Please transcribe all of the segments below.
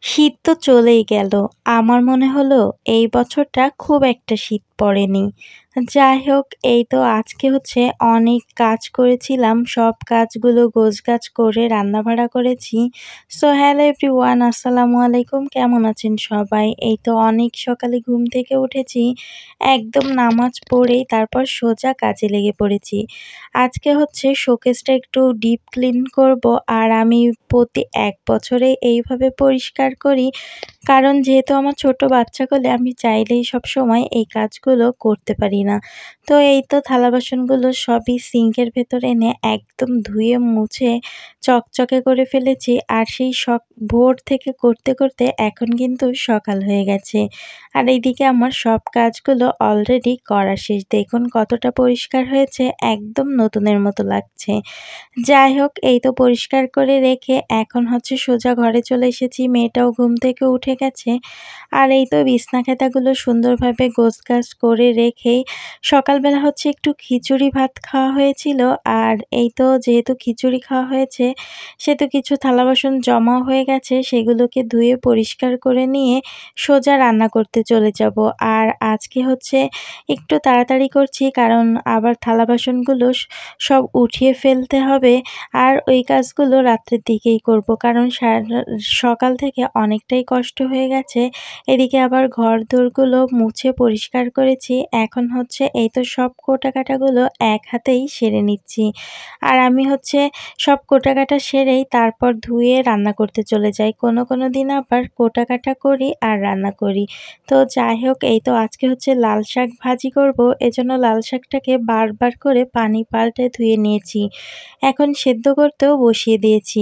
শীত তো চলেই গেল। আমার মনে হলো এই বছরটা খুব একটা শীত পড়েনি। যাই হোক এই তো আজকে হচ্ছে অনেক কাজ করেছিলাম। সব কাজগুলো গোছগাছ করে রান্নাবাড়া করেছি। সো হ্যালো এভরিওয়ান, আসসালামু আলাইকুম। কেমন আছেন সবাই? এই তো অনেক সকালে ঘুম থেকে উঠেছি। একদম নামাজ পড়েই তারপর সোজা কাজে লেগে পড়েছি। আজকে হচ্ছে শোকেসটা একটু ডিপ ক্লিন করব। আর আমি প্রতি ১ বছরে এইভাবে পরিষ্কার করি। কারণ যেহেতু আমার ছোট বাচ্চা কোলে আমি চাইলেই সবসময় এই কাজগুলো করতে পারি না। তো এই তো থালা বাসনগুলো সবই সিঙ্কের ভেতর এনে একদম ধুয়ে মুছে চকচকে করে ফেলেছি। আর সেই ভোর থেকে করতে, করতে এখন কিন্তু সকাল হয়ে গেছে। আর এইদিকে আমার সব কাজগুলো অলরেডি করা শেষ। দেখুন কতটা পরিষ্কার হয়েছে, একদম নতুনের মতো লাগছে। যাই হোক এই তো পরিষ্কার করে রেখে এখন হচ্ছে সোজা ঘরে চলে এসেছি। মেয়েটাও ঘুম থেকে উঠে গেছে। আর এই তো বিছনা খাতাগুলো সুন্দরভাবে গোছগাছ করে রেখেই সকালবেলা হচ্ছে একটু খিচুড়ি ভাত খাওয়া হয়েছিল। আর এই তো যেহেতু খিচুড়ি খাওয়া হয়েছে সেহেতু কিছু থালা বাসন জমাও হয়ে গেছে, সেগুলোকে ধুয়ে পরিষ্কার করে নিয়ে সোজা রান্না করতে চলে যাব। আর আজকে হচ্ছে একটু তাড়াতাড়ি করছি কারণ আবার থালা বাসনগুলো সব উঠিয়ে ফেলতে হবে। আর ওই কাজগুলো রাত্রের দিকেই করব কারণ সকাল থেকে অনেকটাই কষ্ট হয়ে গেছে। এদিকে আবার ঘর-দোরগুলো মুছে পরিষ্কার করেছি। এখন হচ্ছে এই তো সব কোটাকাটাগুলো এক হাতেই সেরে নিচ্ছি। আর আমি হচ্ছে সব কোটাকাটা সেরেই তারপর ধুয়ে রান্না করতে চলে যাই। কোনো দিন আবার কোটাকাটা করি আর রান্না করি। তো যাই হোক এই তো আজকে হচ্ছে লাল শাক ভাজি করব। এজন্য লাল শাকটাকে বারবার করে পানি পাল্টে ধুয়ে নিয়েছি। এখন সেদ্ধ করতেও বসিয়ে দিয়েছি।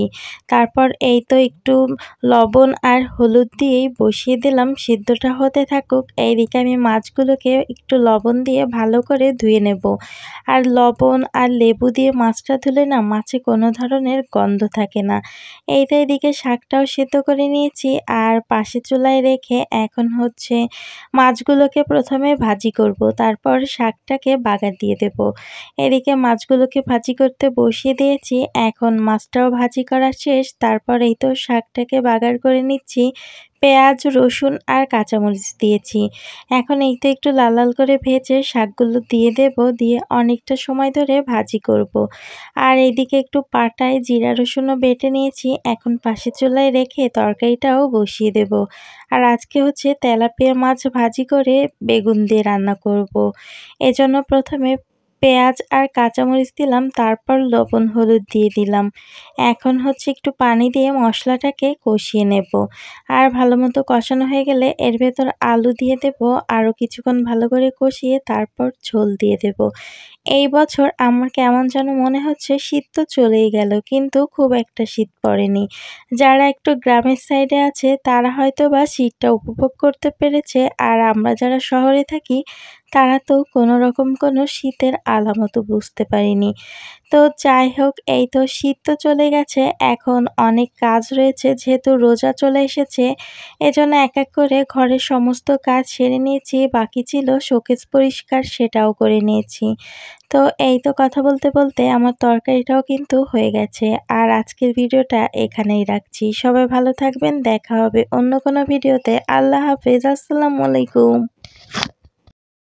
তারপর এই তো একটু লবণ আর হলুদ দিয়েই বসিয়ে দিলাম, সিদ্ধটা হতে থাকুক। এইদিকে আমি মাছগুলোকে একটু লবণ দিয়ে ভালো করে ধুয়ে নেব। আর লবণ আর লেবু দিয়ে মাছটা ধুলে না মাছে কোনো ধরনের গন্ধ থাকে না। এই তো এদিকে শাকটাও সেদ্ধ করে নিয়েছি আর পাশে চুলায় রেখে এখন হচ্ছে মাছগুলোকে প্রথমে ভাজি করব, তারপর শাকটাকে বাগার দিয়ে দেব। এদিকে মাছগুলোকে ভাজি করতে বসিয়ে দিয়েছি। এখন মাছটাও ভাজি করা শেষ। তারপর এই তো শাকটাকে বাগার করে নিচ্ছি। পেঁয়াজ, রসুন আর কাঁচামরিচ দিয়েছি। এখন এই তো একটু লাল লাল করে ভেজে শাকগুলো দিয়ে দেব, দিয়ে অনেকটা সময় ধরে ভাজি করব। আর এইদিকে একটু পাটায় জিরা রসুনও বেটে নিয়েছি। এখন পাশের চুলায় রেখে তরকারিটাও বসিয়ে দেব। আর আজকে হচ্ছে তেলাপিয়া মাছ ভাজি করে বেগুন দিয়ে রান্না করব। এজন্য প্রথমে পেঁয়াজ আর কাঁচামরিচ দিলাম, তারপর লবণ হলুদ দিয়ে দিলাম। এখন হচ্ছে একটু পানি দিয়ে মশলাটাকে কষিয়ে নেব। আর ভালোমতো কষানো হয়ে গেলে এর ভেতর আলু দিয়ে দেব। আরও কিছুক্ষণ ভালো করে কষিয়ে তারপর ঝোল দিয়ে দেব। এই বছর আমার কেমন যেন মনে হচ্ছে শীত তো চলেই গেল কিন্তু খুব একটা শীত পড়েনি। যারা একটু গ্রামের সাইডে আছে তারা হয়তোবা শীতটা উপভোগ করতে পেরেছে, আর আমরা যারা শহরে থাকি তারা তো কোনোরকম কোনো শীতের আলামতও বুঝতে পারিনি। তো যাই হোক এই তো শীত তো চলে গেছে, এখন অনেক কাজ রয়েছে যেহেতু রোজা চলে এসেছে। এজন্য এক এক করে ঘরের সমস্ত কাজ সেরে নিয়েছি, বাকি ছিল শোকেস পরিষ্কার সেটাও করে নিয়েছি। তো এই তো কথা বলতে বলতে আমার তরকারিটাও কিন্তু হয়ে গেছে। আর আজকের ভিডিওটা এখানেই রাখছি। সবাই ভালো থাকবেন, দেখা হবে অন্য কোনো ভিডিওতে। আল্লাহ হাফেজ, আসসালামু আলাইকুম।